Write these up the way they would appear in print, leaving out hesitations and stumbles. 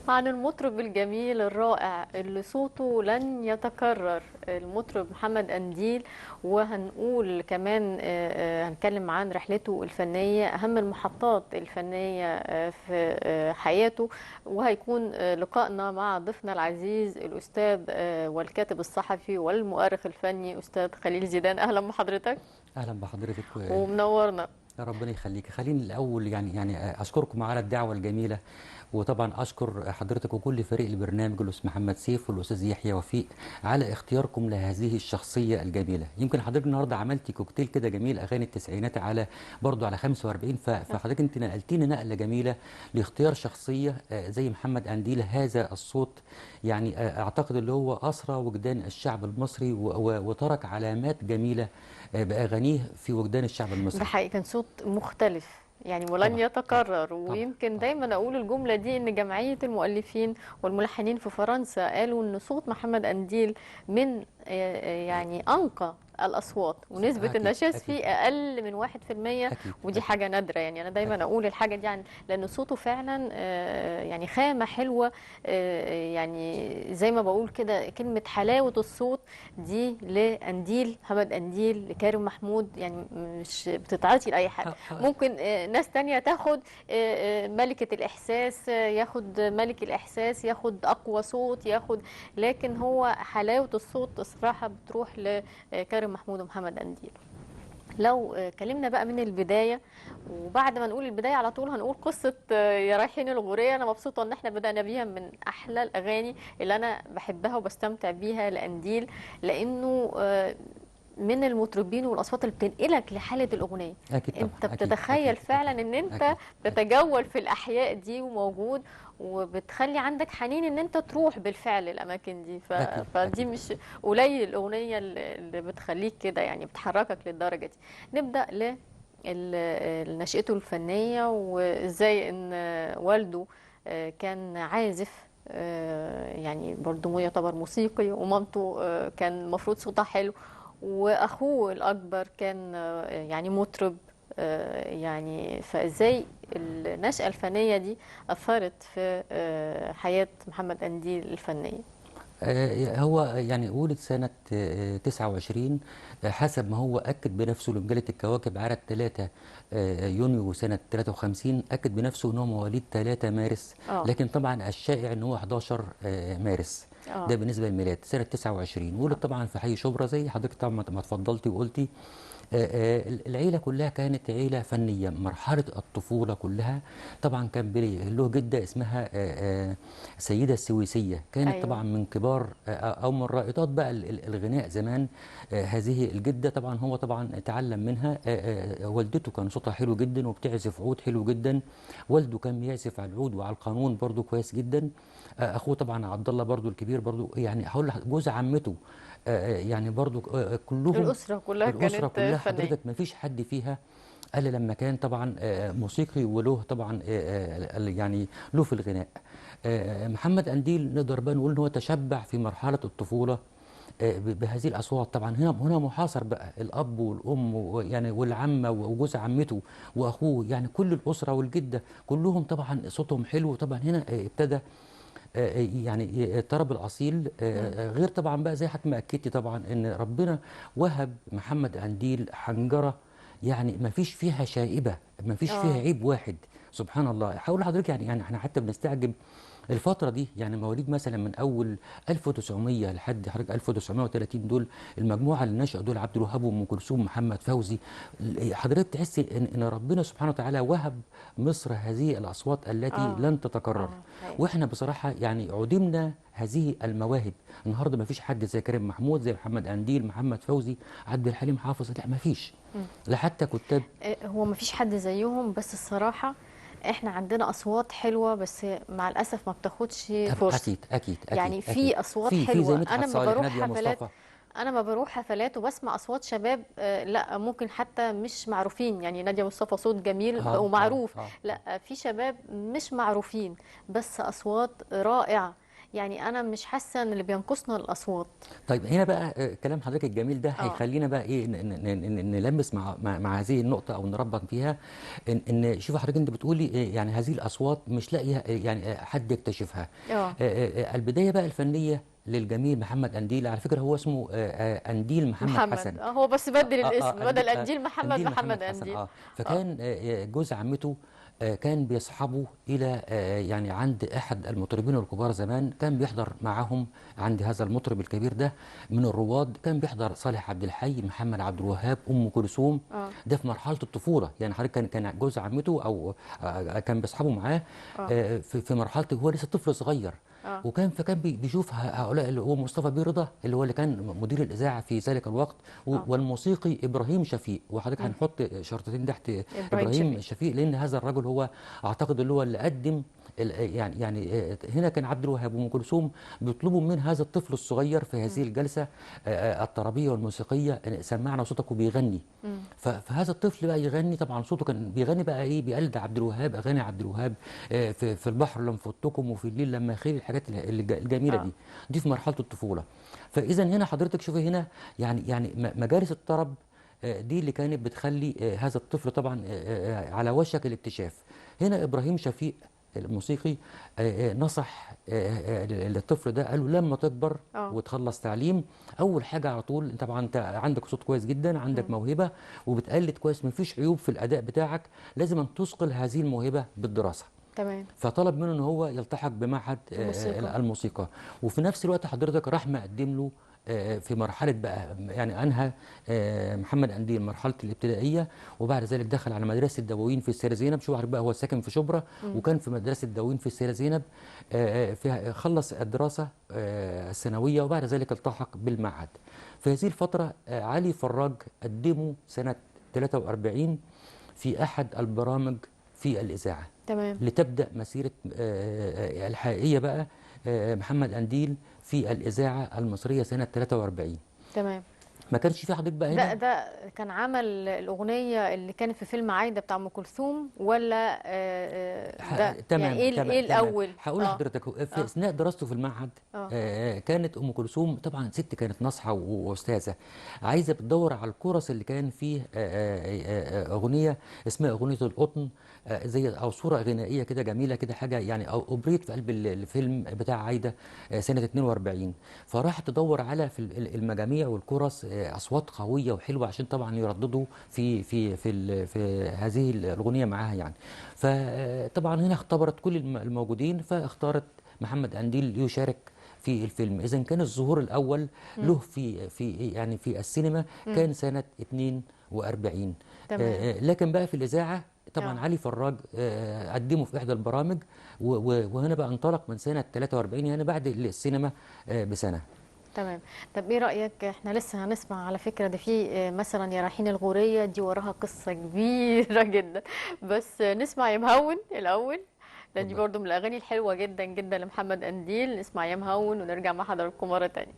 عن المطرب الجميل الرائع اللي صوته لن يتكرر، المطرب محمد قنديل. وهنقول كمان هنتكلم عن رحلته الفنية، أهم المحطات الفنية في حياته. وهيكون لقائنا مع ضيفنا العزيز الأستاذ والكاتب الصحفي والمؤرخ الفني أستاذ خليل زيدان. أهلا بحضرتك. اهلا بحضرتك ومنورنا. ربنا يخليك. خليني الاول يعني اشكركم على الدعوه الجميله، وطبعا اشكر حضرتك وكل فريق البرنامج الاستاذ محمد سيف والاستاذ يحيى وفيق على اختياركم لهذه الشخصيه الجميله. يمكن حضرتك النهارده عملتي كوكتيل كده جميل، اغاني التسعينات على برضو على 45، فحضرتك انت نقلتيني نقله جميله لاختيار شخصيه زي محمد قنديل. هذا الصوت يعني اعتقد اللي هو اسرى وجدان الشعب المصري وترك علامات جميله باغانيه في وجدان الشعب ده المصري. حقيقي كان صوت مختلف يعني ولن طبعا طبعا يتكرر. طبعا ويمكن طبعا. دايما اقول الجمله دي ان جمعيه المؤلفين والملحنين في فرنسا قالوا ان صوت محمد قنديل من يعني انقى الاصوات، ونسبه اكيد النشاز اكيد فيه اقل من 1%. اكيد ودي اكيد حاجه نادره، يعني انا دايما اكيد. اقول الحاجه دي لان صوته فعلا يعني خامه حلوه. يعني زي ما بقول كده كلمه حلاوه الصوت دي لقنديل، محمد قنديل، لكارم محمود، يعني مش بتتعاطي لاي حد. ممكن ناس تانية تاخد ملكة الإحساس، ياخد ملك الإحساس، ياخد أقوى صوت، ياخد. لكن هو حلاوة الصوت الصراحة بتروح لكارم محمود ومحمد قنديل. لو اتكلمنا بقى من البداية، وبعد ما نقول البداية على طول هنقول قصة يا رايحين الغورية. أنا مبسوطة إن احنا بدأنا بيها، من أحلى الأغاني اللي أنا بحبها وبستمتع بيها لقنديل، لأنه من المطربين والاصوات اللي بتنقلك لحاله الاغنيه. اكيد طبعا. انت اكيد بتتخيل اكيد فعلا اكيد ان انت اكيد اكيد. تتجول في الاحياء دي وموجود، وبتخلي عندك حنين ان انت تروح بالفعل الاماكن دي. اكيد فدي اكيد. مش قليل الاغنيه اللي بتخليك كده، يعني بتحركك للدرجه دي. نبدا نشأته الفنيه، وازاي ان والده كان عازف، يعني برضه يعتبر موسيقي، ومامته كان المفروض صوتها حلو، واخوه الاكبر كان يعني مطرب. يعني فازاي النشأة الفنية دي اثرت في حياة محمد قنديل الفنية. هو يعني ولد سنة 29، حسب ما هو أكد بنفسه لمجلة الكواكب على 3 يونيو سنة 53. أكد بنفسه أنه مواليد 3 مارس، اه. لكن طبعا الشائع أنه 11 مارس. اه. ده بالنسبة للميلاد سنة 29. ولد اه. طبعا في حي شبرا زي حضرتك طبعا ما اتفضلتي وقلتي. العيلة كلها كانت عيلة فنية. مرحلة الطفولة كلها طبعا كان له جدة اسمها سيدة السويسية، كانت ايوه. طبعا من كبار أو من رائدات بقى الغناء زمان. هذه الجدة طبعا هو طبعا اتعلم منها. والدته كان صوتها حلو جدا وبتعزف عود حلو جدا. والده كان بيعزف على العود وعلى القانون برضو كويس جدا. أخوه طبعا عبد الله برضو الكبير برضو، يعني هقول جوز عمته يعني برضو كلهم. الأسرة كلها الأسرة كانت كلها فنية. حضرتك ما فيش حد فيها إلا لما كان طبعا موسيقي وله طبعا يعني له في الغناء. محمد قنديل نقدر بقى نقول ان هو تشبع في مرحلة الطفولة بهذه الأصوات. طبعا هنا محاصر بقى الأب والأم يعني والعمة وجوز عمته وأخوه، يعني كل الأسرة والجدة كلهم طبعا صوتهم حلو. طبعا هنا ابتدى يعني الطرب الأصيل. مم. غير طبعا بقى زي حضرتك ما أكدتي طبعا إن ربنا وهب محمد قنديل حنجرة يعني ما فيش فيها شائبة، ما فيش فيها اه. عيب واحد. سبحان الله. هقول لحضرتك يعني احنا حتى بنستعجب الفترة دي، يعني مواليد مثلا من أول 1900 لحد حضرتك 1930، دول المجموعة اللي نشأوا دول عبد الوهاب وأم كلثوم محمد فوزي. حضرتك تحس إن ربنا سبحانه وتعالى وهب مصر هذه الأصوات التي اه. لن تتكرر. اه. هي. وإحنا بصراحة يعني عدمنا هذه المواهب. النهارده ما فيش حد زي كريم محمود، زي محمد قنديل، محمد فوزي، عبد الحليم حافظ، لا ما فيش. مم. لا حتى كتاب. هو مفيش حد زيهم، بس الصراحة احنا عندنا أصوات حلوة، بس مع الأسف ما بتاخدش طب فرصة. أكيد أكيد أكيد يعني أكيد. في اصوات في زي حلوه، مدحت صالح، نادية مصطفى. انا ما بروح حفلات وبسمع اصوات شباب، لا ممكن حتى مش معروفين. يعني نادية مصطفى صوت جميل اه اه ومعروف، اه اه. لا في شباب مش معروفين بس اصوات رائعه. يعني انا مش حاسه ان اللي بينقصنا الاصوات. طيب هنا بقى كلام حضرتك الجميل ده اه. هيخلينا بقى ايه نلمس مع هذه النقطه او نربط فيها ان شوف حضرتك انت بتقولي يعني هذه الاصوات مش لاقيه يعني حد يكتشفها. اه. البدايه بقى الفنيه للجميل محمد قنديل، على فكره هو اسمه قنديل محمد حسن. محمد، هو بس بدل الاسم، بدل قنديل قنديل محمد، قنديل محمد محمد حسن. قنديل. اه. فكان جوز عمته كان بيصحبه الى يعني عند احد المطربين الكبار زمان، كان بيحضر معهم عند هذا المطرب الكبير ده من الرواد، كان بيحضر صالح عبد الحي، محمد عبد الوهاب، ام كلثوم. اه. ده في مرحله الطفوله، يعني حضرتك كان جوز عمته او كان بيصحبه معاه اه. في مرحله هو لسه طفل صغير. اه. فكان بيشوف هؤلاء اللي هو مصطفى بيه رضا اللي هو اللي كان مدير الاذاعه في ذلك الوقت، اه. والموسيقي ابراهيم شفيق. وحضرتك مم. هنحط شرطتين تحت ابراهيم ابراهيم شفيق. شفيق، لان هذا الرجل هو اعتقد اللي هو اللي قدم يعني هنا كان عبد الوهاب وام كلثوم بيطلبوا من هذا الطفل الصغير في مم. هذه الجلسه الطربيه والموسيقيه سمعنا صوتك وبيغني. مم. فهذا الطفل بقى يغني، طبعا صوته كان بيغني بقى ايه، بيقلد عبد الوهاب، اغاني عبد الوهاب في البحر لما فوتكم وفي الليل لما يخيل، الحاجات الجميله اه. دي في مرحله الطفوله. فاذا هنا حضرتك شوفي هنا يعني مجالس الطرب دي اللي كانت بتخلي هذا الطفل طبعا على وشك الاكتشاف. هنا ابراهيم شفيق الموسيقي نصح الطفل ده، قال له لما تكبر اه. وتخلص تعليم اول حاجه على طول، طبعا انت عندك صوت كويس جدا، عندك مم. موهبه وبتقلد كويس، مفيش عيوب في الاداء بتاعك، لازم أن تثقل هذه الموهبه بالدراسه. تمام. فطلب منه ان هو يلتحق بمعهد الموسيقى. الموسيقى. وفي نفس الوقت حضرتك راح مقدم له في مرحله بقى، يعني انهى محمد قنديل مرحله الابتدائيه، وبعد ذلك دخل على مدرسه الدواوين في السيده زينب. شو عارف بقى هو ساكن في شبرا، مم. وكان في مدرسه الدواوين في السيده زينب خلص الدراسه الثانويه، وبعد ذلك التحق بالمعهد. في هذه الفتره علي فراج قدمه سنه 43 في احد البرامج في الاذاعه، تمام. لتبدأ مسيرة الحقيقية بقى محمد قنديل في الإذاعة المصرية سنة 43. تمام. ما كانش في حضرتك بقى ده هنا ده كان عمل الأغنية اللي كانت في فيلم عايدة بتاع أم كلثوم، ولا ده يعني تمام إيه تمام إيه تمام. الأول؟ هقول اه. لحضرتك في اه. اثناء دراسته في المعهد اه. كانت ام كلثوم طبعا ست كانت ناصحه واستاذه، عايزه بتدور على الكورس اللي كان فيه اغنيه اسمها اغنيه القطن، زي او صوره غنائيه كده جميله كده، حاجه يعني او اوبريت في قلب الفيلم بتاع عايده سنه 42. فراحت تدور على في المجاميع والكورس اصوات قويه وحلوه عشان طبعا يرددوا في هذه الاغنيه معاها يعني. فطبعا هنا اختبرت كل الموجودين، فاختارت محمد قنديل يشارك في الفيلم. اذا كان الظهور الاول مم. له يعني في السينما مم. كان سنه 42. تمام. لكن بقى في الاذاعه طبعا اه. علي فراج قدمه في احدى البرامج، وهنا بقى انطلق من سنه 43 يعني بعد السينما بسنه. تمام. طب ايه رأيك، احنا لسه هنسمع على فكرة ده في مثلا يا رايحين الغورية دي وراها قصة كبيرة جدا، بس نسمع يا مهون الأول، لأن دي اتفضل. برضو من الأغاني الحلوة جدا جدا لمحمد قنديل. نسمع يا مهون ونرجع مع حضراتكم مرة تانية.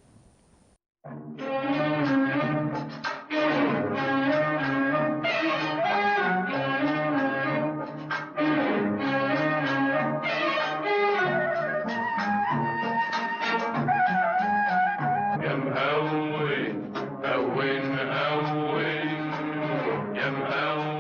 يا مهون هون هون يا مهون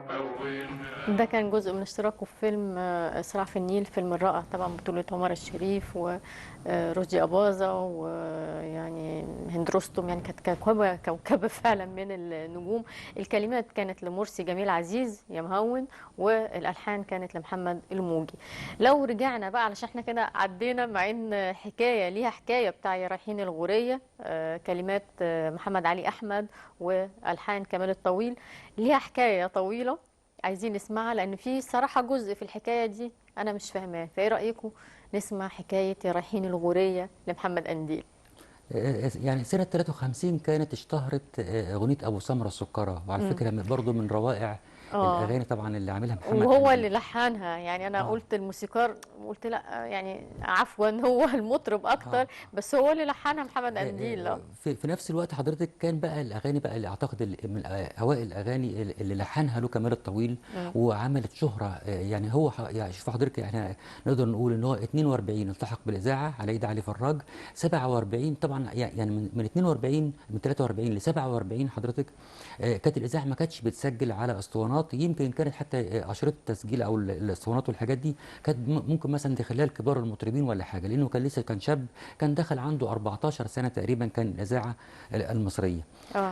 هون. ده كان جزء من اشتراكه في فيلم صراع في النيل، فيلم الرائع طبعا بطولة عمر الشريف ورشدي أباظة ويعني هند رستم، يعني كانت كوكبة فعلا من النجوم. الكلمات كانت لمرسي جميل عزيز يا مهون، والألحان كانت لمحمد الموجي. لو رجعنا بقى علشان احنا كده عدينا، مع ان حكاية ليها حكاية بتاع يا رايحين الغورية، كلمات محمد علي أحمد والألحان كمال الطويل، ليها حكاية طويلة عايزين نسمعها، لان في صراحه جزء في الحكايه دي انا مش فاهماه. فايه رايكم نسمع حكايه يا رايحين الغوريه لمحمد قنديل؟ يعني سنة 53 كانت اشتهرت أغنية أبو سمرة السكرة، وعلى امم. فكرة برضو من روائع اه. الأغاني طبعا اللي عاملها محمد وهو اللي قنديل. لحنها، يعني انا اه قلت الموسيقار قلت لا يعني عفوا هو المطرب اكتر، بس هو اللي لحنها محمد قنديل. في نفس الوقت حضرتك كان بقى الاغاني بقى اللي اعتقد من اوائل الاغاني اللي لحنها له كمال الطويل وعملت شهره. يعني هو يعني شوف حضرتك، يعني نقدر نقول ان هو 42 التحق بالاذاعه على يد علي فراج، 47 طبعا يعني من 42 من 43 ل 47 حضرتك كانت الاذاعه ما كانتش بتسجل على اسطوانات. يمكن كانت حتى اشرطه التسجيل او الاسطوانات والحاجات دي كانت ممكن مثلا تخليها لكبار المطربين ولا حاجه، لانه كان لسه كان شاب، كان دخل عنده 14 سنه تقريبا كان الاذاعه المصريه.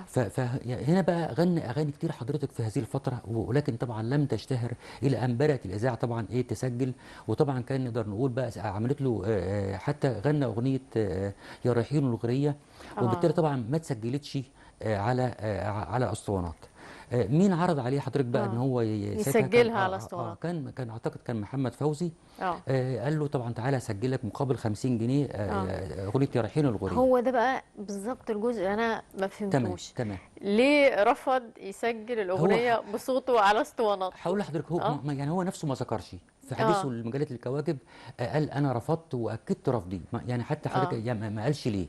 فهنا بقى غنى اغاني كتير حضرتك في هذه الفتره، ولكن طبعا لم تشتهر الى ان بدات الاذاعه طبعا تسجل. وطبعا كان نقدر نقول بقى عملت له حتى غنى اغنيه يا رايحين الغريه، وبالتالي طبعا ما اتسجلتش على اسطوانات. مين عرض عليه حضرتك بقى ان هو يسجلها على اسطوانات؟ كان اعتقد كان محمد فوزي. قال له طبعا تعالى اسجلك مقابل 50 جنيه اغنيه يا رايحين الغريه. هو ده بقى بالظبط الجزء اللي انا ما فهمتوش. تمام. ليه رفض يسجل الاغنيه بصوته على اسطوانات؟ هقول لحضرتك هو يعني هو نفسه ما ذكرش في حديثه لمجله الكواكب. قال انا رفضت واكدت رفضي، يعني حتى حضرتك يعني ما قالش ليه.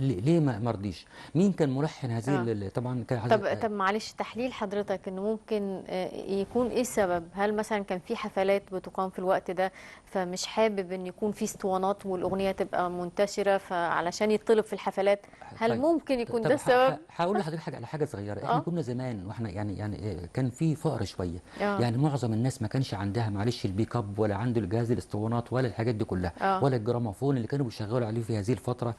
ليه ما رضيش؟ مين كان ملحن هذه طبعا كان طب معلش، تحليل حضرتك انه ممكن يكون ايه السبب؟ هل مثلا كان في حفلات بتقام في الوقت ده فمش حابب ان يكون في اسطوانات والاغنيه تبقى منتشره فعلشان يطلب في الحفلات؟ هل ممكن يكون ده السبب؟ هقول لحضرتك على حاجه صغيره. احنا كنا زمان واحنا يعني كان في فقر شويه. يعني معظم الناس ما كانش عندها معلش البيك اب ولا عنده الجهاز الاسطوانات ولا الحاجات دي كلها ولا الجراموفون اللي كانوا بيشغلوا عليه في هذه الفتره.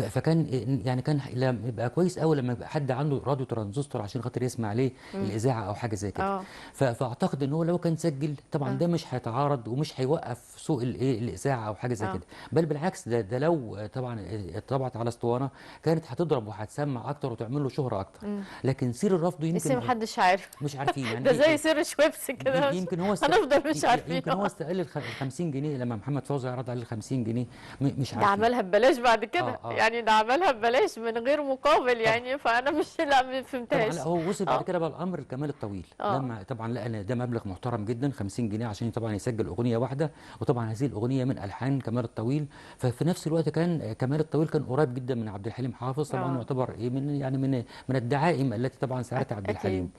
فكان يعني كان يبقى كويس قوي لما يبقى حد عنده راديو ترانزستور عشان خاطر يسمع عليه الاذاعه او حاجه زي كده. فاعتقد ان هو لو كان سجل طبعا ده مش هيتعارض ومش هيوقف سوق الاذاعه او حاجه زي كده، بل بالعكس ده لو طبعا اتطبعت على اسطوانه كانت هتضرب وهتسمع اكتر وتعمل له شهره اكتر. لكن سر الرفض يمكن لسه محدش عارف، مش عارفين يعني ده زي سر شويبس كده، يمكن هو هنفضل مش عارفين. يمكن هو استقل ال 50 جنيه لما محمد فوزي عرض عليه ال 50 جنيه مش عارف. ده عملها ببلاش بعد كده. يعني ده عملها ببلاش من غير مقابل يعني. فانا مش ما فهمتهاش. طبعا هو وصل بعد كده بقى الامر الكمال الطويل لما طبعا لقى ان ده مبلغ محترم جدا 50 جنيه عشان طبعا يسجل اغنيه واحده، وطبعا هذه الاغنيه من الحان كمال الطويل. ففي نفس الوقت كان كمال الطويل كان قريب جدا من عبد الحليم حافظ طبعا يعتبر من يعني من الدعائم التي طبعا ساعدت عبد الحليم.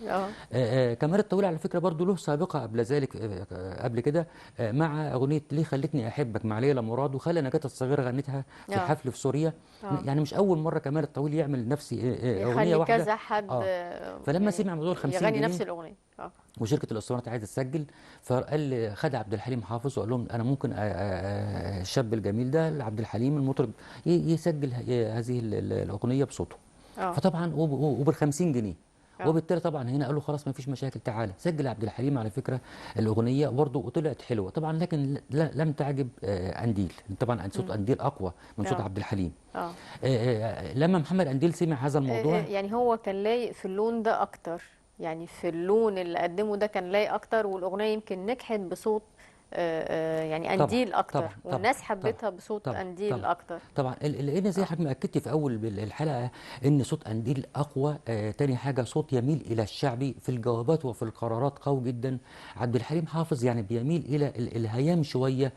كمال الطويل على فكره برضو له سابقه قبل ذلك قبل كده مع اغنيه ليه خلتني احبك مع ليلى مراد، وخلى نجاة الصغيره غنتها في حفل في سوريا. يعني مش اول مره كمال الطويل يعمل نفس اغنيه واحده، كذا حد فلما سمع موضوع ال 50 يغني جنيه نفس الاغنيه وشركه الاسطوانات عايزه تسجل، فقال خد عبد الحليم حافظ وقال لهم انا ممكن الشاب الجميل ده عبد الحليم المطرب يسجل هذه الاغنيه بصوته. فطبعا وبال 50 جنيه. وبالتالي طبعا هنا قالوا خلاص ما فيش مشاكل، تعالى سجل عبد الحليم على فكره الاغنيه برضه وطلعت حلوه طبعا، لكن لم تعجب قنديل. طبعا صوت قنديل اقوى من صوت عبد الحليم. لما محمد قنديل سمع هذا الموضوع يعني هو كان لايق في اللون ده اكتر، يعني في اللون اللي قدمه ده كان لايق اكتر، والاغنيه يمكن نجحت بصوت يعني قنديل اكتر. طبعا والناس حبتها بصوت قنديل اكتر. طبعا لان زي حضرتك ما اكدت في اول الحلقه ان صوت قنديل اقوى. تاني حاجه صوت يميل الى الشعبي في الجوابات وفي القرارات قوي جدا. عبد الحليم حافظ يعني بيميل الى الهيام شويه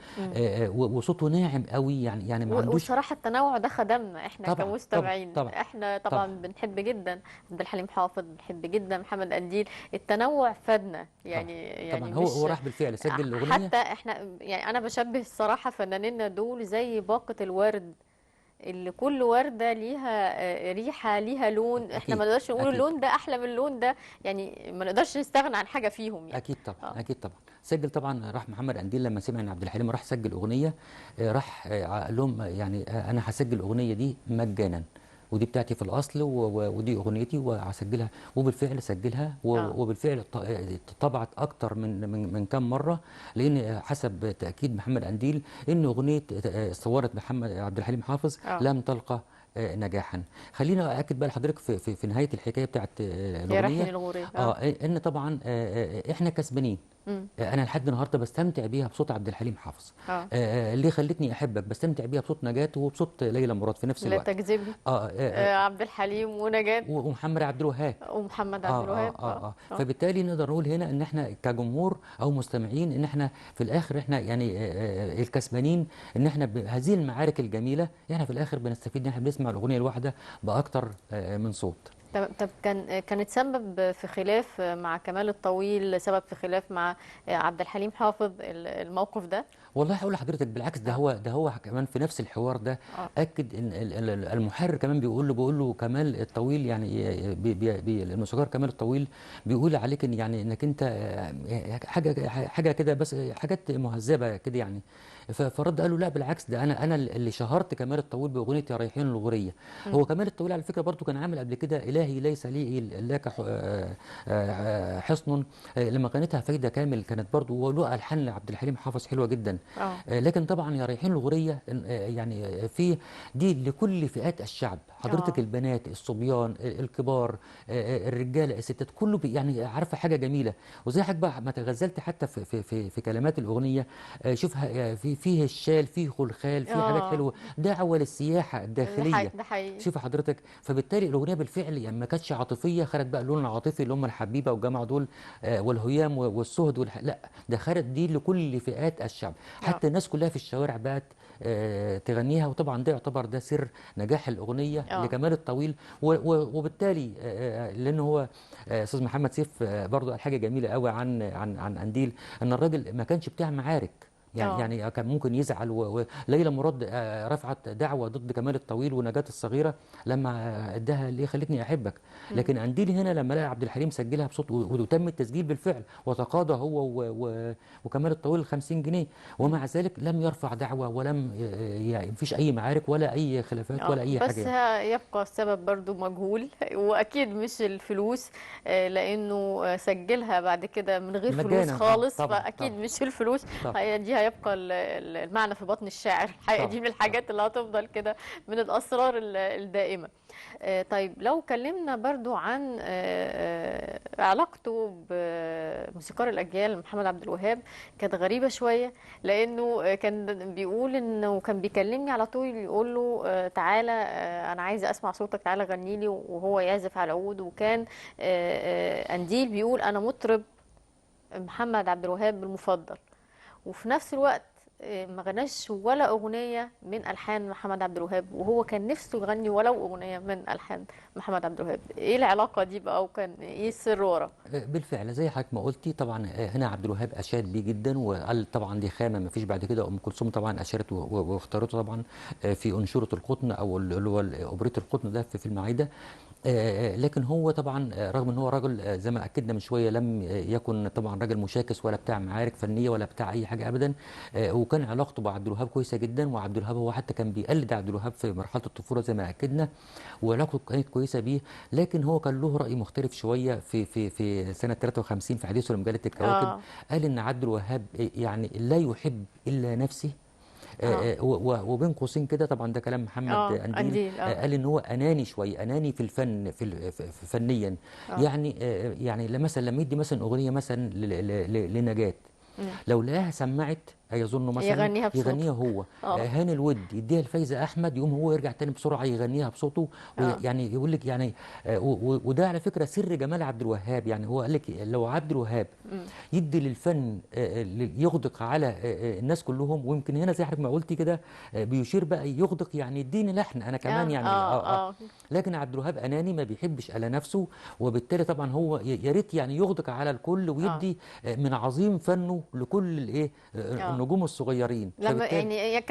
وصوته ناعم قوي يعني ما عندوش. وصراحه التنوع ده خدمنا احنا طبعًا كمستمعين. طبعًا احنا طبعا بنحب جدا عبد الحليم حافظ، بنحب جدا محمد قنديل. التنوع فادنا يعني طبعا هو راح بالفعل سجل الاغنيه. حتى احنا يعني انا بشبه الصراحه فنانينا دول زي باقه الورد اللي كل ورده ليها ريحه ليها لون. احنا ما نقدرش نقول اللون ده احلى من اللون ده، يعني ما نقدرش نستغنى عن حاجه فيهم يعني. اكيد طبعا اكيد طبعا. سجل طبعا راح محمد قنديل لما سمع ان عبد الحليم راح سجل اغنيه، راح قال لهم يعني انا هسجل الاغنيه دي مجانا ودي بتاعتي في الاصل ودي اغنيتي وهسجلها. وبالفعل سجلها وبالفعل طبعت اكتر من كام مره، لان حسب تاكيد محمد قنديل ان اغنيه صورت محمد عبد الحليم حافظ لم تلقى نجاحا. خلينا اكد بقى لحضرتك في نهايه الحكايه بتاعت الاغنيه الغورية ان طبعا احنا كسبانين انا لحد النهارده بستمتع بيها بصوت عبد الحليم حافظ. اللي خلتني احبك بستمتع بيها بصوت نجاة وبصوت ليلى مراد في نفس لا الوقت. تكذبي. عبد الحليم ونجاة ومحمد عبد الوهاب. ومحمد عبد الوهاب. فبالتالي نقدر نقول هنا ان احنا كجمهور او مستمعين ان احنا في الاخر احنا يعني الكسبانين، ان احنا بهذه المعارك الجميله احنا في الاخر بنستفيد ان احنا بنسمع الاغنيه الواحده باكتر من صوت. طب كانت سبب في خلاف مع كمال الطويل، سبب في خلاف مع عبد الحليم حافظ الموقف ده؟ والله هقول لحضرتك بالعكس، ده هو كمان في نفس الحوار ده اكد ان المحرر كمان بيقول له كمال الطويل يعني الموسيقار كمال الطويل بيقول عليك ان يعني انك انت حاجه كده بس حاجات مهذبه كده يعني. فرد قال له لا بالعكس، ده انا اللي شهرت كمال الطويل باغنيه يا رايحين الغوريه. هو كمال الطويل على فكره برضو كان عامل قبل كده الهي ليس لي لك حصن، لما غنتها فايده كامل كانت برضو وله الحان لعبد الحليم حافظ حلوه جدا. لكن طبعا يا رايحين الغوريه يعني في دي لكل فئات الشعب حضرتك، البنات الصبيان الكبار الرجاله الستات كله يعني عارفه حاجه جميله. وزي حضرتك بقى ما تغزلت حتى في كلمات الاغنيه، شوفها فيه الشال فيه خلخال فيه حاجات حلوه، دعوه للسياحه الداخليه. ده حقيقي. شوف حضرتك، فبالتالي الاغنيه بالفعل يعني ما كانتش عاطفيه خدت بقى اللون العاطفي اللي هم الحبيبه والجماعه دول والهيام والسهد لا، ده خدت دي لكل فئات الشعب، حتى الناس كلها في الشوارع بقت تغنيها. وطبعا ده يعتبر ده سر نجاح الاغنيه لكمال الطويل. وبالتالي لان هو استاذ محمد سيف برضو قال حاجه جميله قوي عن قنديل، ان الراجل ما كانش بتاع معارك يعني كان ممكن يزعل. وليلى مراد رفعت دعوة ضد كمال الطويل ونجاة الصغيرة لما اداها اللي خلتني احبك. لكن قنديلي هنا لما لقى عبد الحليم سجلها بصوت وتم التسجيل بالفعل وتقاضى هو وكمال الطويل 50 جنيه، ومع ذلك لم يرفع دعوة ولم يعني مفيش اي معارك ولا اي خلافات ولا اي حاجة. بس يبقى السبب برضو مجهول، واكيد مش الفلوس، لانه سجلها بعد كده من غير فلوس خالص. فاكيد مش الفلوس دي هيبقى المعنى في بطن الشاعر الحقيقة. دي من الحاجات اللي هتفضل كده من الأسرار الدائمة. طيب لو كلمنا برضو عن علاقته بموسيقار الأجيال محمد عبد الوهاب، كانت غريبة شوية، لأنه كان بيقول إنه كان بيكلمني على طول يقول له تعالى أنا عايزة أسمع صوتك، تعالى غني لي، وهو يعزف على العود. وكان قنديل بيقول أنا مطرب محمد عبد الوهاب المفضل، وفي نفس الوقت ما غناش ولا أغنية من ألحان محمد عبد الوهاب، وهو كان نفسه يغني ولو أغنية من ألحان محمد عبد الوهاب. إيه العلاقة دي بقى، وكان إيه السر ورا؟ بالفعل زي حضرتك ما قلتي، طبعا هنا عبد الوهاب أشاد بيه جدا وقال طبعا دي خامة ما فيش بعد كده. أم كلثوم طبعا أشارت واختارته طبعا في أنشورة القطن أو اللي هو أوبريت القطن ده في المعايدة. لكن هو طبعا رغم ان هو راجل زي ما اكدنا من شويه لم يكن طبعا راجل مشاكس ولا بتاع معارك فنيه ولا بتاع اي حاجه ابدا، وكان علاقته بعبد الوهاب كويسه جدا. وعبد الوهاب هو حتى كان بيقلد عبد الوهاب في مرحله الطفوله زي ما اكدنا، وعلاقته كانت كويسه بيه. لكن هو كان له راي مختلف شويه في سنه 53 في حديثه لمجله الكواكب. قال ان عبد الوهاب يعني لا يحب الا نفسه. وبين قوسين كده طبعا ده كلام محمد قنديل. قال ان هو اناني شويه، اناني في الفن فنيا. يعني مثلا لما يدي مثلا اغنيه مثلا لنجاة، لو لقاها سمعت يظن مثلا يغنيها هو. هاني الود يديها لفايزه احمد، يقوم هو يرجع تاني بسرعه يغنيها بصوته. يعني يقول لك يعني وده على فكره سر جمال عبد الوهاب. يعني هو قال لك لو عبد الوهاب يدي للفن يغدق على الناس كلهم، ويمكن هنا زي حضرتك ما قلتي كده بيشير بقى يغدق يعني يديني لحن انا كمان يعني. لكن عبد الوهاب اناني ما بيحبش على نفسه، وبالتالي طبعا هو يا ريت يعني يغدق على الكل ويدي من عظيم فنه لكل الايه النجوم الصغيرين. لما يعني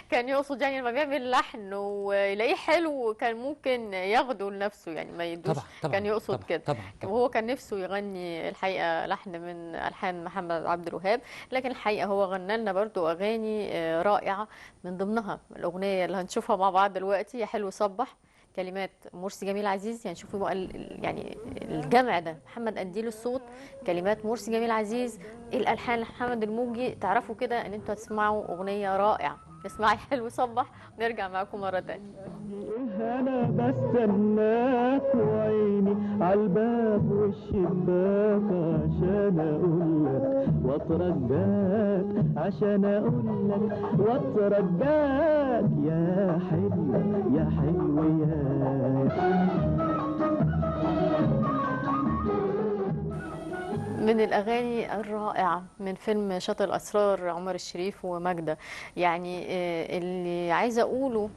كان يقصد يعني لما بيعمل لحن ويلاقيه حلو كان ممكن ياخده لنفسه، يعني ما يدوش. كان يقصد كده. وهو كان نفسه يغني الحقيقه لحن من الحان محمد عبد الوهاب، لكن الحقيقه هو غنى لنا برضو اغاني رائعه، من ضمنها الاغنيه اللي هنشوفها مع بعض دلوقتي يا حلو صبح، كلمات مرسي جميل عزيز. يعني شوفوا يعني الجمع ده، محمد قنديل الصوت، كلمات مرسي جميل عزيز، الالحان لمحمد الموجي. تعرفوا كده ان انتوا هتسمعوا اغنيه رائعه. اسمعي حلو صبح ونرجع معاكم مره ثانيه. انا بستناك وعيني عالباب والشباك عشان اقولك واترجاك، عشان اقولك واترجاك يا حلو يا حلو يا من الأغاني الرائعة من فيلم شاطئ الأسرار عمر الشريف وماجدة. يعني اللي عايزة أقوله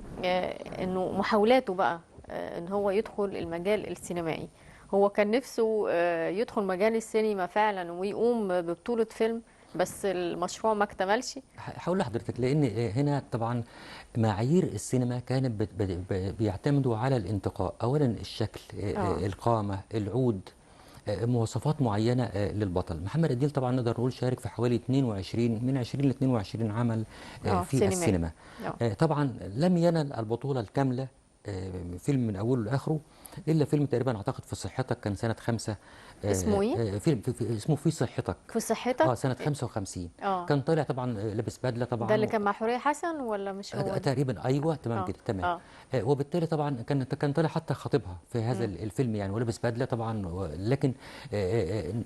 إنه محاولاته بقى إن هو يدخل المجال السينمائي. هو كان نفسه يدخل مجال السينما فعلا ويقوم ببطولة فيلم، بس المشروع ما اكتملش. هقول لحضرتك لان هنا طبعا معايير السينما كانت بيعتمدوا على الانتقاء. اولا الشكل، القامه، العود، مواصفات معينه للبطل. محمد قنديل طبعا نقدر نقول شارك في حوالي 22 من 20 ل 22 عمل في سينمائي. السينما. طبعا لم ينل البطوله الكامله فيلم من اوله لاخره الا فيلم تقريبا اعتقد في صحتك كان سنه 5. اسمه ايه؟ فيلم اسمه في صحتك. في صحتك؟ سنه 55. اه كان طالع طبعا لابس بدله طبعا. ده اللي كان مع حورية حسن ولا مش هو؟ تقريبا ايوه تمام كده تمام. وبالتالي طبعا كان طالع حتى خطيبها في هذا الفيلم يعني ولابس بدله طبعا. لكن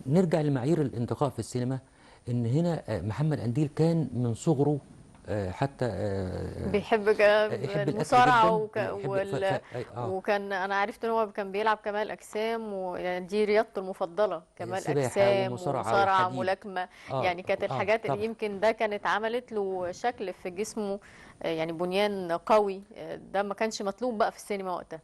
نرجع لمعايير الانتقاء في السينما، ان هنا محمد قنديل كان من صغره حتى بيحب يحب المصارعة الأكل وكان أنا عرفت إن هو كان بيلعب كمال أجسام، ويعني دي رياضته المفضلة، كمال سباحة أجسام ومصارعة ملاكمة. يعني كانت الحاجات اللي طبعا. يمكن ده كانت عملت له شكل في جسمه، يعني بنيان قوي. ده ما كانش مطلوب بقى في السينما وقتها.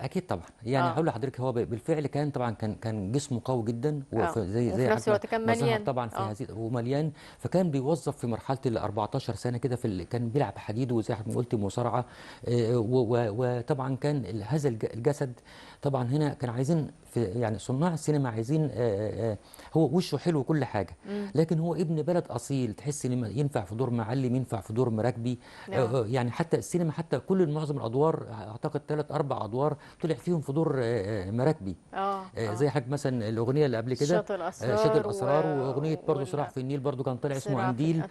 اكيد طبعا. يعني هقول لحضرتك هو بالفعل كان طبعا كان جسمه قوي جدا زي وفي نفس الوقت كان مليان طبعا في هذه ومليان. فكان بيوظف في مرحله ال 14 سنه كده كان بيلعب حديد وزي ما قلت مصارعه. وطبعا كان هذا الجسد طبعا هنا كان عايزين في يعني صناع السينما عايزين هو وشه حلو وكل حاجه، لكن هو ابن بلد اصيل، تحس ان ينفع في دور معلم، ينفع في دور مراكبي. يعني حتى السينما حتى كل معظم الادوار اعتقد 3 4 ادوار طلع فيهم في دور مراكبي. زي حاجه مثلا الاغنيه اللي قبل كده شاطئ الاسرار واغنيه برضه صراع في النيل برضه كان طالع اسمه قنديل.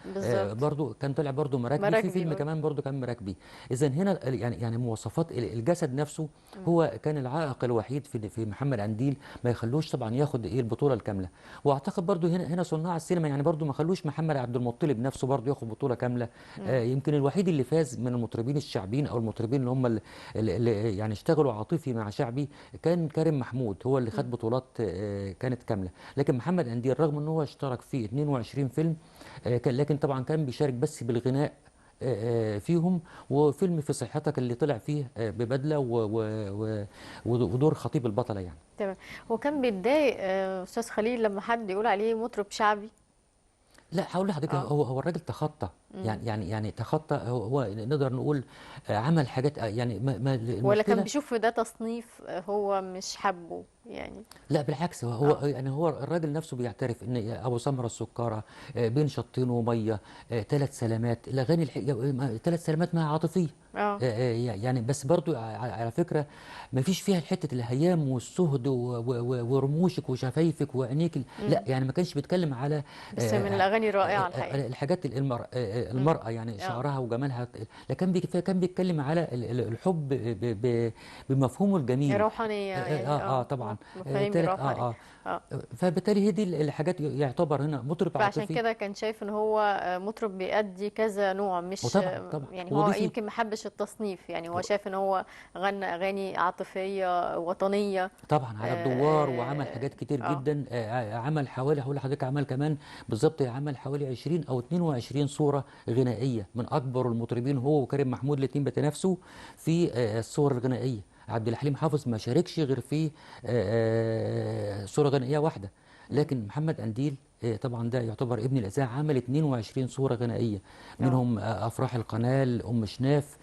برضه كان طالع برضه مراكبي في فيلم كمان برضه كان مراكبي. اذا هنا يعني مواصفات الجسد نفسه هو كان العائق الوحيد في محمد قنديل، ما يخلوش طبعا ياخد البطوله الكامله. واعتقد برضه هنا صناع السينما يعني برضه ما خلوش محمد عبد المطلب نفسه برضه ياخد بطوله كامله. يمكن الوحيد اللي فاز من المطربين الشعبيين او المطربين اللي هم اللي يعني اشتغلوا عاطفي مع شعبي كان كريم محمود، هو اللي خد بطولات كانت كامله. لكن محمد قنديل رغم ان هو اشترك في 22 فيلم لكن طبعا كان بيشارك بس بالغناء فيهم. وفيلم في صحتك اللي طلع فيه ببدله ودور خطيب البطله يعني. تمام. هو كان بيتضايق استاذ خليل لما حد يقول عليه مطرب شعبي؟ لا هقول لحضرتك هو الراجل تخطى يعني تخطى. هو نقدر نقول عمل حاجات يعني ولا كان بيشوف في ده تصنيف هو مش حبه يعني؟ لا بالعكس هو يعني هو الراجل نفسه بيعترف ان ابو سمره السكاره بين شطين وميه 3 سلامات الاغاني 3 سلامات ما عاطفيه. يعني بس برضو على فكره ما فيش فيها حته الهيام والسهد ورموشك وشفايفك وعينيك. لا يعني ما كانش بيتكلم على بس من الاغاني الرائعه الحقيقه الحاجات المراه يعني شعرها وجمالها. لكن كان بيتكلم على الحب بمفهومه الجميل، روحانيه يعني. طبعا فبالتالي هي دي الحاجات يعتبر هنا مطرب عاطفي. فعشان كده كان شايف ان هو مطرب بيأدي كذا نوع، مش طبعا. يعني هو يمكن ما حبش التصنيف، يعني هو شايف ان هو غنى اغاني عاطفيه وطنيه طبعا على الدوار وعمل حاجات كتير جدا. عمل حوالي هقول لحضرتك عمل كمان بالظبط عمل حوالي 20 او 22 صوره غنائيه من اكبر المطربين. هو وكريم محمود الاثنين بيتنافسوا في الصور الغنائيه. عبد الحليم حافظ ما شاركش غير في صورة غنائية واحدة، لكن محمد قنديل طبعا ده يعتبر ابن الإذاعة عمل 22 صورة غنائية منهم أفراح القناة، أم شناف،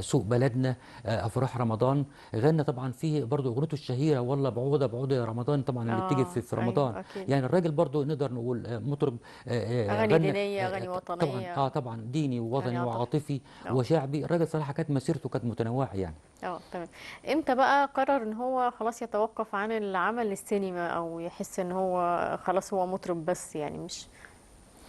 سوق بلدنا، أفراح رمضان. غنى طبعا فيه برضو أغنيته الشهيرة والله بعودة بعودة يا رمضان طبعا اللي بتيجي في رمضان. أيوة يعني الراجل برضو نقدر نقول مطرب أغاني دينية أغاني وطنية طبعا ديني ووطني وعاطفي وشعبي. الراجل صراحة كانت مسيرته كانت متنوعة يعني. تمام. امتى بقى قرر ان هو خلاص يتوقف عن العمل السينما او يحس ان هو خلاص هو مطرب بس يعني مش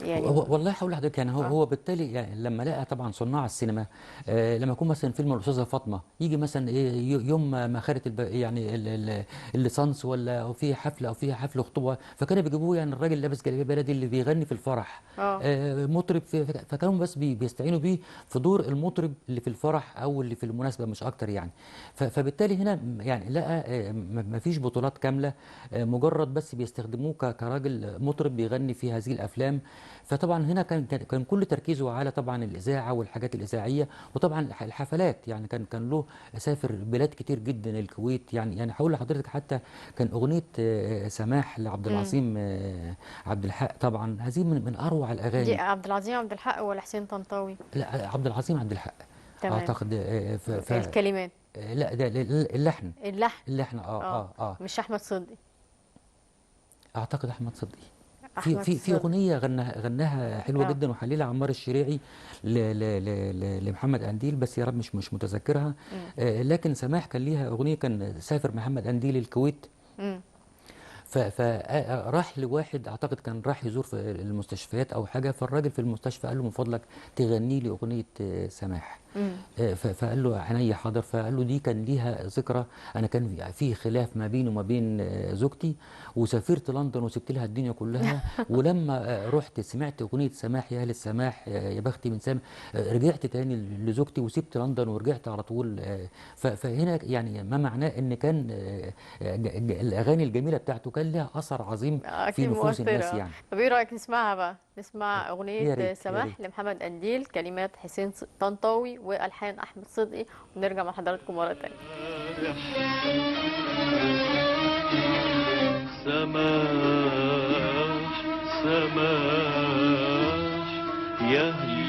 يعني والله هقول لحضرتك يعني هو بالتالي يعني لما لقى طبعا صناع السينما لما يكون مثلا فيلم الاستاذه فاطمه يجي مثلا ايه يوم ما خدت يعني الليسانس ولا في حفله او فيها حفله خطوبه، فكانوا بيجيبوه يعني الراجل لابس جلابيه بلدي اللي بيغني في الفرح، اه مطرب فكانوا بس بيستعينوا بيه في دور المطرب اللي في الفرح او اللي في المناسبه مش اكتر يعني. فبالتالي هنا يعني لقى ما فيش بطولات كامله، مجرد بس بيستخدموه كراجل مطرب بيغني في هذه الافلام. فطبعا هنا كان كل تركيزه على طبعا الاذاعه والحاجات الاذاعيه، وطبعا الحفلات يعني كان له سافر بلاد كتير جدا، الكويت يعني هقول لحضرتك حتى كان اغنيه سماح لعبد امم العظيم عبد الحق، طبعا هذه من اروع دي الاغاني. عبد العظيم عبد الحق ولا حسين طنطاوي؟ لا عبد العظيم عبد الحق تمام. اعتقد الكلمات، لا ده اللحن. اللحن. اللحن اه مش احمد صدقي؟ اعتقد احمد صدقي. في احمد في في صدقي. اغنيه غناها حلوه اه جدا وحليلها عمار الشريعي لمحمد قنديل، بس يا رب مش متذكرها. امم لكن سماح كان ليها اغنيه، كان سافر محمد قنديل الكويت، امم فراح لواحد اعتقد كان راح يزور في المستشفيات او حاجه، فالراجل في المستشفى قال له من فضلك تغني لي اغنيه سماح. فقال له عينيا حاضر. فقال له دي كان ليها ذكرى، انا كان في خلاف ما بيني وما بين زوجتي، وسافرت لندن وسبت لها الدنيا كلها، ولما رحت سمعت اغنيه سماح يا اهل السماح يا بختي من سامح، رجعت تاني لزوجتي وسبت لندن ورجعت على طول. فهنا يعني ما معناه ان كان الاغاني الجميله بتاعته كان لها اثر عظيم في اكيد نفوس الناس مؤثرة. يعني. طب ايه رأيك نسمعها بقى؟ نسمع اغنية يا ريت يا سماح ريت. لمحمد قنديل، كلمات حسين طنطاوي والحان احمد صدقي، ونرجع مع حضراتكم مرة تانية. سماح سماح يا أهل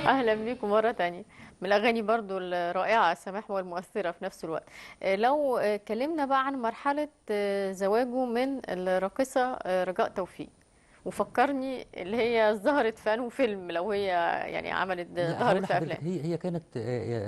اهلا بيكم مرة تانية. من الاغاني برضو الرائعة السماح والمؤثرة في نفس الوقت. لو اتكلمنا بقى عن مرحلة زواجه من الراقصة رجاء توفيق، وفكرني اللي هي ظهرت في انه فيلم، لو هي يعني عملت لا هقول ظهرت في لحضرتك افلام. هي كانت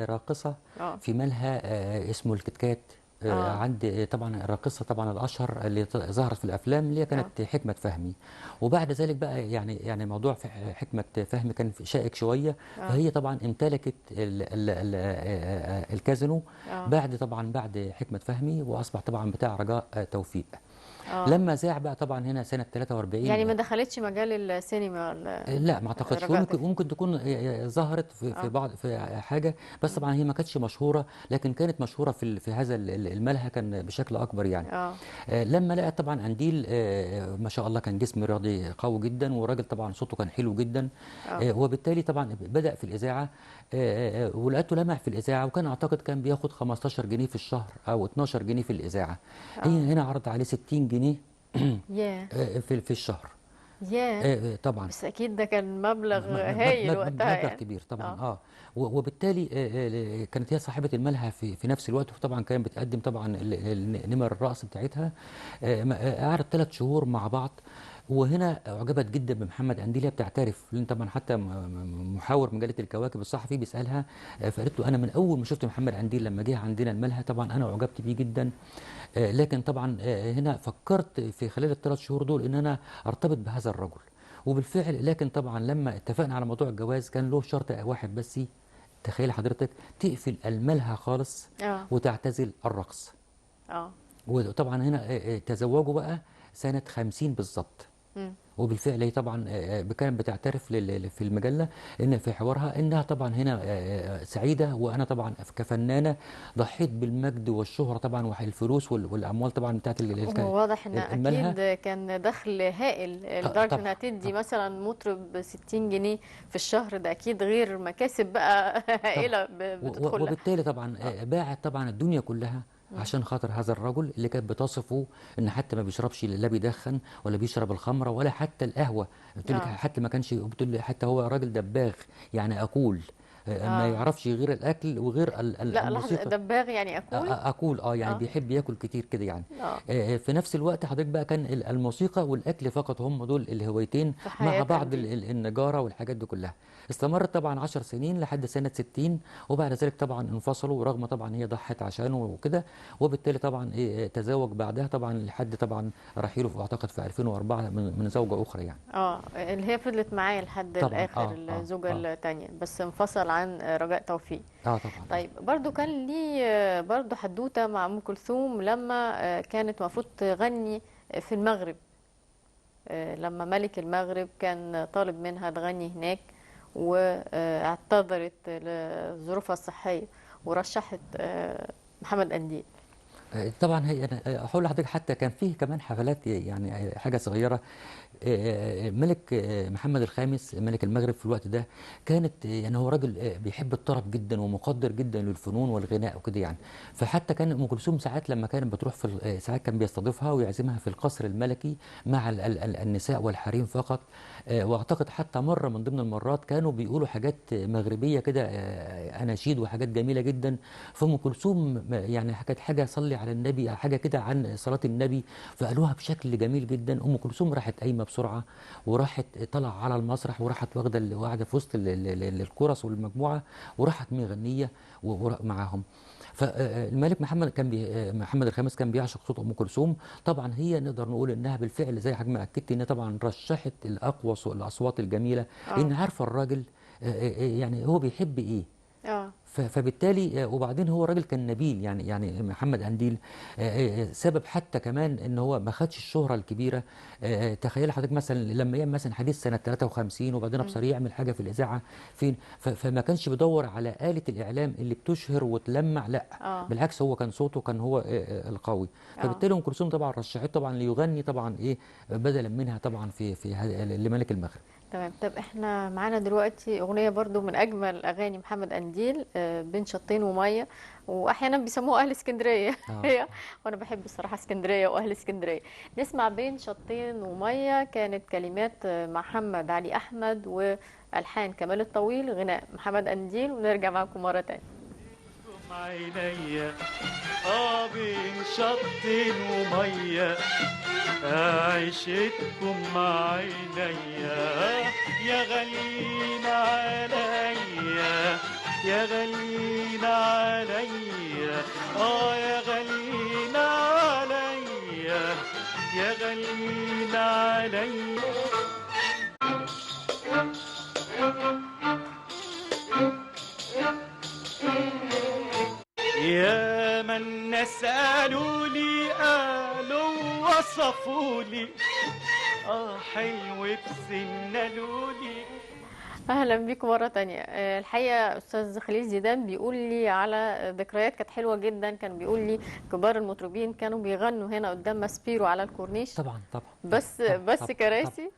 راقصة اه في مالها اسمه الكتكات. اه عند طبعا الراقصة طبعا الأشهر اللي ظهرت في الأفلام اللي هي اه كانت حكمة فهمي. وبعد ذلك بقى يعني موضوع حكمة فهمي كان شائك شوية، اه فهي طبعا امتلكت الكازينو اه بعد حكمة فهمي، وأصبح طبعا بتاع رجاء توفيق. اه لما ذاع بقى طبعا هنا سنة 43. يعني ما دخلتش مجال السينما لا ما اعتقدش، رجاء ممكن توفيق. ممكن تكون ظهرت في اه بعض في حاجه، بس طبعا هي ما كانتش مشهوره، لكن كانت مشهوره في هذا الملهى كان بشكل اكبر يعني. اه لما لقى طبعا قنديل ما شاء الله كان جسم رياضي قوي جدا، وراجل طبعا صوته كان حلو جدا، اه وبالتالي طبعا بدأ في الإذاعة، ولقيته لمع في الإذاعة، وكان أعتقد كان بياخد 15 جنيه في الشهر أو 12 جنيه في الإذاعة. هي اه هنا عرض عليه 60 جنيه ياه في الشهر. ياه. طبعا بس اكيد ده كان مبلغ هايل وقتها مبلغ يعني. كبير طبعا اه وبالتالي كانت هي صاحبة الملهى في نفس الوقت، وطبعا كانت بتقدم طبعا نمر الرقص بتاعتها. قعدت 3 شهور مع بعض، وهنا اعجبت جدا بمحمد قنديل. هي بتعترف، لان طبعا حتى محاور مجله الكواكب الصحفي بيسالها، فقالت له انا من اول ما شفت محمد قنديل لما جه عندنا الملهى طبعا انا اعجبت بيه جدا. لكن طبعا هنا فكرت في خلال ال3 شهور دول ان انا ارتبط بهذا الرجل، وبالفعل. لكن طبعا لما اتفقنا على موضوع الجواز كان له شرط واحد بس، تخيل حضرتك، تقفل الملهى خالص اه وتعتزل الرقص. اه وطبعا هنا تزوجوا بقى سنة 50 بالظبط. مم. وبالفعل هي طبعا كانت بتعترف في المجله ان في حوارها انها طبعا هنا سعيده، وانا طبعا كفنانه ضحيت بالمجد والشهره طبعا والفلوس والاموال طبعا بتاعت هو واضح ان الملهى. اكيد كان دخل هائل لدرجه انها طبعا تدي طبعا مثلا مطرب 60 جنيه في الشهر، ده اكيد غير مكاسب بقى طبعا هائله بتدخل لها. وبالتالي طبعا باعت طبعا الدنيا كلها عشان خاطر هذا الرجل اللي كانت بتصفه ان حتى ما بيشربش، لا بيدخن ولا بيشرب الخمره ولا حتى القهوه. بتقول لك اه حتى ما كانش، بتقول لي حتى هو راجل دباغ يعني اقول. ما يعرفش غير الاكل وغير لا لحظة، الموسيقى. دباغ يعني اكول. اكول يعني اه بيحب ياكل كتير كده يعني. اه في نفس الوقت حضرتك بقى كان الموسيقى والاكل فقط هم دول الهوايتين، في مع حياة بعض قنديل. النجاره والحاجات دي كلها. استمرت طبعا 10 سنين لحد سنه 60، وبعد ذلك طبعا انفصلوا، رغم طبعا هي ضحت عشانه وكده. وبالتالي طبعا تزوج بعدها طبعا لحد طبعا رحيله اعتقد في 2004 من زوجه اخرى يعني. اه اللي هي فضلت معايا لحد طبعا الاخر، الزوجة التانية، بس انفصل عن رجاء توفيق. طبعا طيب برضو كان لي برضو حدوتة مع ام كلثوم لما كانت المفروض تغني في المغرب. لما ملك المغرب كان طالب منها تغني هناك، واعتذرت لظروفها الصحية ورشحت محمد قنديل. طبعا هي انا هقول لحضرتك حتى كان فيه كمان حفلات يعني حاجه صغيره. الملك محمد الخامس ملك المغرب في الوقت ده كانت يعني هو راجل بيحب الطرب جدا ومقدر جدا للفنون والغناء وكده يعني. فحتى كان ام كلثوم ساعات لما كانت بتروح في ساعات كان بيستضيفها ويعزمها في القصر الملكي مع النساء والحريم فقط. واعتقد حتى مره من ضمن المرات كانوا بيقولوا حاجات مغربيه كده، اناشيد وحاجات جميله جدا. فام كلثوم يعني كانت حاجه صلي على النبي، حاجه كده عن صلاه النبي، فقالوها بشكل جميل جدا. ام كلثوم راحت قايمه بسرعه وراحت طلع على المسرح، وراحت واخده واحده في وسط الكورس والمجموعه، وراحت مغنيه معاهم. فالملك محمد كان محمد الخامس كان بيعشق صوت ام كلثوم. طبعا هي نقدر نقول انها بالفعل زي حضرتك ما اكدت انها طبعا رشحت الاقوى الاصوات الجميله، لان اه عارفه الراجل يعني هو بيحب ايه. اه فبالتالي وبعدين هو الراجل كان نبيل يعني محمد قنديل. سبب حتى كمان ان هو ما خدش الشهره الكبيره. تخيل حضرتك مثلا لما يعمل مثلا حديث سنه 53 وبعدين ابصر يعمل حاجه في الاذاعه فين، فما كانش بيدور على آلة الاعلام اللي بتشهر وتلمع، لا اه بالعكس هو كان صوته كان هو القوي. اه فبالتالي ام كلثوم طبعا رشحته طبعا ليغني طبعا بدلا منها طبعا لملك المغرب. تمام. طب احنا معانا دلوقتي اغنيه برضو من اجمل اغاني محمد قنديل، بين شطين وميه، واحيانا بيسموها اهل اسكندريه. اه هي وانا بحب الصراحه اسكندريه واهل اسكندريه. نسمع بين شطين وميه، كانت كلمات محمد علي احمد والحان كمال الطويل، غناء محمد قنديل، ونرجع معاكم مره تانية. عينيا بين شط ومية، عيشتكم مع عينيا يا غاليين عليا، يا غاليين عليا، يا غاليين عليا، يا غاليين عليا. يا من الناس قالوا لي، قالوا وصفوا لي، حلو بسنالوا لي. اهلا بيكم مره تانية. الحقيقه استاذ خليل زيدان بيقول لي على ذكريات كانت حلوه جدا. كان بيقول لي كبار المطربين كانوا بيغنوا هنا قدام ماسبيرو على الكورنيش، طبعا طبعا بس طبعا بس طبعا طبعا. كراسي.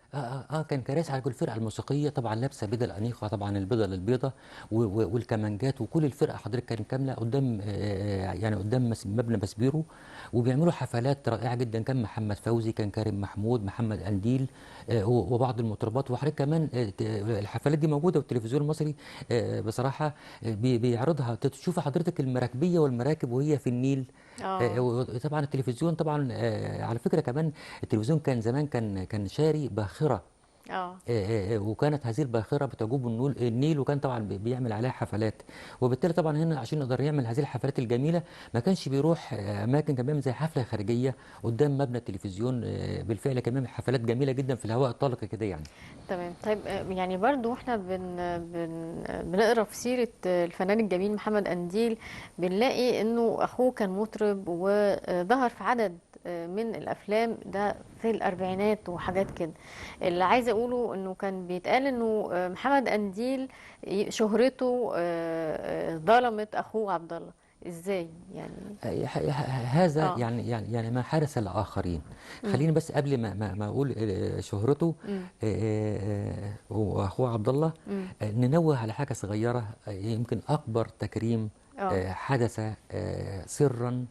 كان كراسي على كل الفرقه الموسيقيه طبعا لابسه بدل انيقه طبعا البدل البيضاء والكمانجات وكل الفرقه حضرتك كانت كامله قدام يعني قدام مبنى ماسبيرو، وبيعملوا حفلات رائعه جدا. كان محمد فوزي، كان كريم محمود، محمد قنديل، وبعض المطربات. وحضرتك كمان الحفلات دي موجوده والتلفزيون المصري بصراحه بيعرضها. تشوف حضرتك المراكبيه والمراكب وهي في النيل. اه وطبعا التلفزيون طبعا على فكره كمان التلفزيون كان زمان كان شاري باخره. اه وكانت هذه الباخره بتجوب النيل، وكان طبعا بيعمل عليها حفلات. وبالتالي طبعا هنا عشان يقدر يعمل هذه الحفلات الجميله ما كانش بيروح اماكن، كان بيعمل زي حفله خارجيه قدام مبنى التلفزيون. بالفعل كان بيعمل حفلات جميله جدا في الهواء الطلق كده يعني. تمام. طيب يعني برضو احنا بنقرا في سيره الفنان الجميل محمد قنديل، بنلاقي انه اخوه كان مطرب وظهر في عدد من الافلام ده في الاربعينات وحاجات كده. اللي عايزه اقوله انه كان بيتقال انه محمد قنديل شهرته ظلمت اخوه عبد الله. ازاي يعني؟ هذا اه يعني ما حدث للآخرين. امم خليني بس قبل ما أقول شهرته امم وأخوه عبد الله، امم ننوه على حاجة صغيرة. يمكن أكبر تكريم اه حدث سرا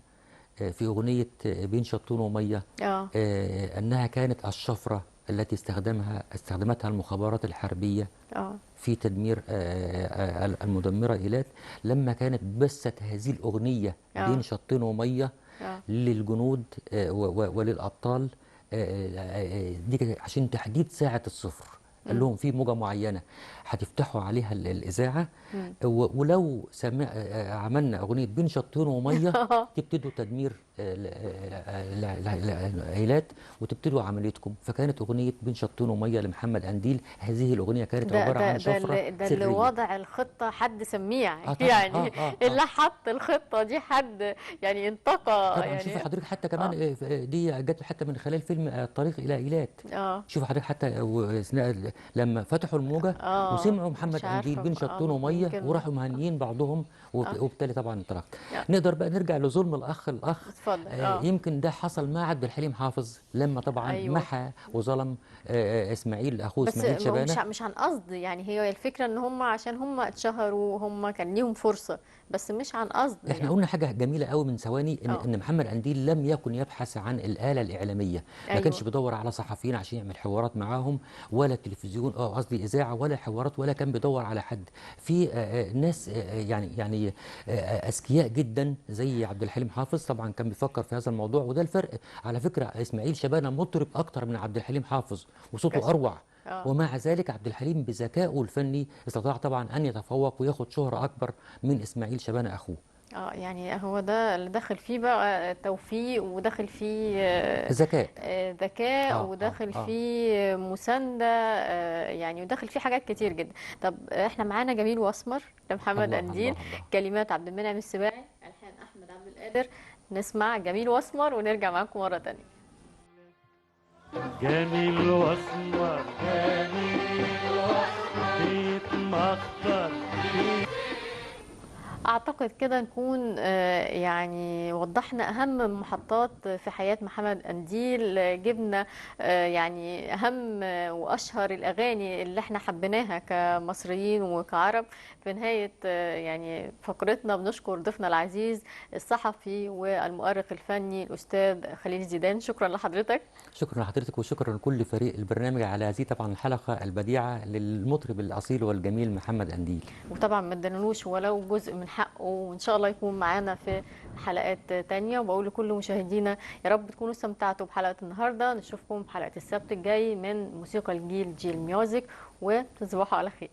في أغنية بين شطون ومية، اه أنها كانت الشفرة التي استخدمتها المخابرات الحربية اه في تدمير المدمرة إيلات، لما كانت بثت هذه الأغنية بين شطين ومية للجنود وللأبطال. دي كانت عشان تحديد ساعة الصفر. قال لهم في موجة معينة هتفتحوا عليها الإذاعة، ولو عملنا أغنية بين شطين ومية تبتدوا تدمير العائلات وتبتدوا عمليتكم. فكانت أغنية بين شطين ومية لمحمد قنديل. هذه الأغنية كانت عبارة عن شفرة ده اللي سرية. وضع الخطة حد سميع طبعاً. يعني اللي حط الخطة دي حد يعني انتقى. طبعا يعني شوف حضرتك حتى كمان دي جت حتى من خلال فيلم الطريق إلى إيلات. شوف حضرتك حتى لما فتحوا الموجة وسمعوا محمد قنديل بين شطين ومية وراحوا مهنيين بعضهم، وبالتالي طبعا انطلقت. نقدر بقى نرجع لظلم الأخ يمكن ده حصل مع عبد الحليم حافظ لما طبعا محى وظلم إسماعيل أخوه إسماعيل شبانة. مش عن قصد، يعني هي الفكرة ان هم عشان هم اتشهروا هم كان ليهم فرصة، بس مش عن قصد. احنا يعني قلنا حاجه جميله قوي من ثواني ان محمد قنديل لم يكن يبحث عن الاله الاعلاميه. ما كانش بيدور على صحفيين عشان يعمل حوارات معاهم، ولا تلفزيون قصدي اذاعه ولا حوارات، ولا كان بيدور على حد. في ناس يعني اذكياء جدا زي عبد الحليم حافظ طبعا كان بيفكر في هذا الموضوع. وده الفرق على فكره، اسماعيل شبانه مطرب اكتر من عبد الحليم حافظ وصوته اروع. ومع ذلك عبد الحليم بذكائه الفني استطاع طبعا ان يتفوق وياخد شهرة اكبر من اسماعيل شبانه اخوه. يعني هو ده اللي داخل فيه بقى توفيق، وداخل فيه ذكاء وداخل فيه مساندة، يعني وداخل فيه حاجات كتير جدا. طب احنا معانا جميل واسمر لمحمد قنديل، كلمات عبد المنعم السباعي، الحان احمد عبد القادر. نسمع جميل واسمر ونرجع معاكم مرة تانية. جميل واسمر بيت مخضر. أعتقد كده نكون يعني وضحنا أهم محطات في حياة محمد قنديل، جبنا يعني أهم وأشهر الأغاني اللي احنا حبيناها كمصريين وكعرب. في نهاية يعني فقرتنا بنشكر ضيفنا العزيز الصحفي والمؤرخ الفني الأستاذ خليل زيدان. شكرا لحضرتك. شكرا لحضرتك وشكرا لكل فريق البرنامج على هذه طبعا الحلقة البديعة للمطرب الأصيل والجميل محمد قنديل. وطبعا ما ادانلوش ولو جزء من حقه، وإن شاء الله يكون معانا في حلقات تانية. وبقول لكل مشاهدينا يا رب تكونوا استمتعتوا بحلقة النهاردة. نشوفكم في حلقة السبت الجاي من موسيقى الجيل جيل ميوزك، وتصبحوا على خير.